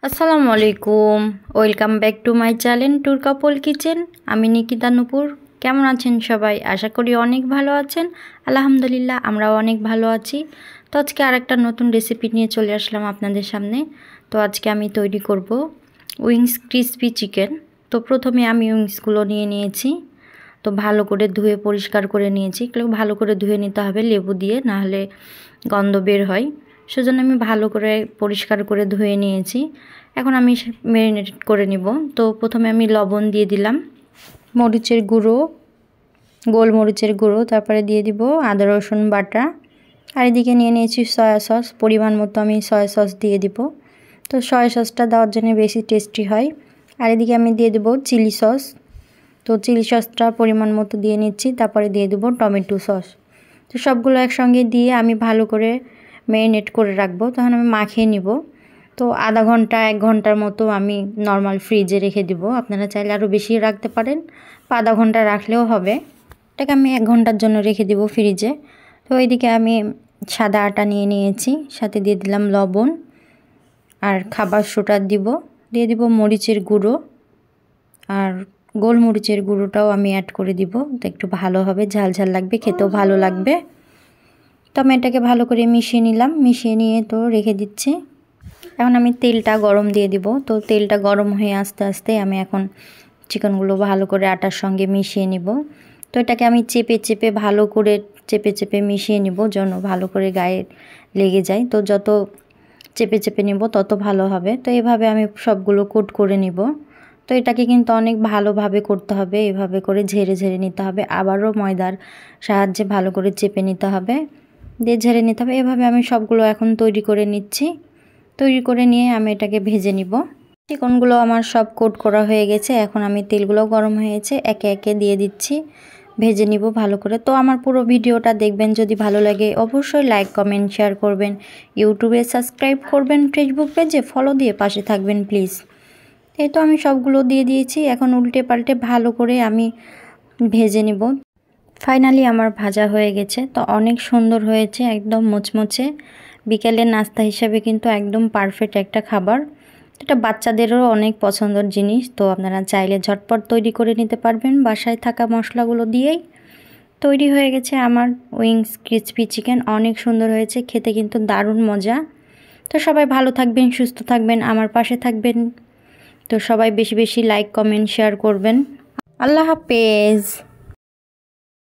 আসসালামু আলাইকুম, welcome back to my channel tour couple kitchen. আমি নিকিতা নূপুর। কেমন আছেন সবাই? আশা করি অনেক ভালো আছেন। আলহামদুলিল্লাহ, আমরাও অনেক ভালো আছি। তো আজকে আরেকটা নতুন রেসিপি নিয়ে চলে আসলাম আপনাদের সামনে। তো আজকে আমি তৈরি করব উইংস ক্রিসপি চিকেন। তো প্রথমে আমি উইংসগুলো নিয়ে নিয়েছি। তো ভালো করে ধুয়ে পরিষ্কার করে নিয়েছি। এগুলো ভালো করে ধুয়ে নিতে হবে লেবু দিয়ে, নাহলে গন্ধ বের হয়। সেজন্য আমি ভালো করে পরিষ্কার করে ধুয়ে নিয়েছি। এখন আমি ম্যারিনেট করে নিব। তো প্রথমে আমি লবণ দিয়ে দিলাম, মরিচের গুঁড়ো, গোলমরিচের গুঁড়ো, তারপরে দিয়ে দিব আদা রসুন বাটা। আর এদিকে নিয়ে নিয়েছি সয়া সস, পরিমাণ মতো আমি সয়া সস দিয়ে দিব। তো সয়া সসটা দেওয়ার জন্য বেশি টেস্টি হয়। আর এদিকে আমি দিয়ে দেব চিলি সস। তো চিলি সসটা পরিমাণ মতো দিয়ে নিচ্ছি। তারপরে দিয়ে দেব টমেটো সস। তো সবগুলো একসঙ্গে দিয়ে আমি ভালো করে ম্যারিনেট করে রাখবো। তখন আমি মাখিয়ে নিব। তো আধা ঘন্টা 1 ঘন্টার মতো আমি নর্মাল ফ্রিজে রেখে দিব। আপনারা চাইলে আরও বেশি রাখতে পারেন, বা আধা ঘন্টা রাখলেও হবে। এটাকে আমি 1 ঘন্টার জন্য রেখে দিব ফ্রিজে। তো এইদিকে আমি সাদা আটা নিয়ে নিয়েছি, সাথে দিয়ে দিলাম লবণ আর খাবার সোডা দিয়ে দিব মরিচের গুঁড়ো, আর গোলমরিচের গুঁড়োটাও আমি অ্যাড করে দিব। তো একটু ভালো হবে, ঝাল ঝাল লাগবে, খেতেও ভালো লাগবে। তো আমি এটাকে ভালো করে মিশিয়ে নিলাম। মিশিয়ে নিয়ে তো রেখে দিচ্ছি। এখন আমি তেলটা গরম দিয়ে দিব। তো তেলটা গরম হয়ে আস্তে আস্তে আমি এখন চিকেনগুলো ভালো করে আটার সঙ্গে মিশিয়ে নিব। তো এটাকে আমি ভালো করে চেপে মিশিয়ে নিব, যেন ভালো করে গায়ে লেগে যায়। তো যত চেপে নিব তত ভালো হবে। তো এভাবে আমি সবগুলো কোট করে নিব। তো এটাকে কিন্তু অনেক ভালোভাবে করতে হবে, এভাবে করে ঝেড়ে নিতে হবে। আবারও ময়দার সাহায্যে ভালো করে চেপে নিতে হবে, দিয়ে ঝেড়ে নিতে হবে। এভাবে আমি সবগুলো এখন তৈরি করে নিচ্ছি। তৈরি করে নিয়ে আমি এটাকে ভেজে নিব। চিকেনগুলো আমার সব কোট করা হয়ে গেছে। এখন আমি তেলগুলো গরম হয়েছে, একে একে দিয়ে দিচ্ছি, ভেজে নিব ভালো করে। তো আমার পুরো ভিডিওটা দেখবেন, যদি ভালো লাগে অবশ্যই লাইক কমেন্ট শেয়ার করবেন, ইউটিউবে সাবস্ক্রাইব করবেন, ফেসবুক পেজে ফলো দিয়ে পাশে থাকবেন প্লিজ। এই তো আমি সবগুলো দিয়ে দিয়েছি। এখন উল্টে পাল্টে ভালো করে আমি ভেজে নিব। ফাইনালি আমার ভাজা হয়ে গেছে। তো অনেক সুন্দর হয়েছে, একদম মুচমুচে। বিকেলের নাস্তা হিসাবে কিন্তু একদম পারফেক্ট একটা খাবার। এটা বাচ্চাদেরও অনেক পছন্দের জিনিস। তো আপনারা চাইলে ঝটপট তৈরি করে নিতে পারবেন বাসায় থাকা মশলাগুলো দিয়েই। তৈরি হয়ে গেছে আমার উইংস ক্রিসপি চিকেন। অনেক সুন্দর হয়েছে, খেতে কিন্তু দারুণ মজা। তো সবাই ভালো থাকবেন, সুস্থ থাকবেন, আমার পাশে থাকবেন। তো সবাই বেশি বেশি লাইক কমেন্ট শেয়ার করবেন। আল্লাহ হাফেজ।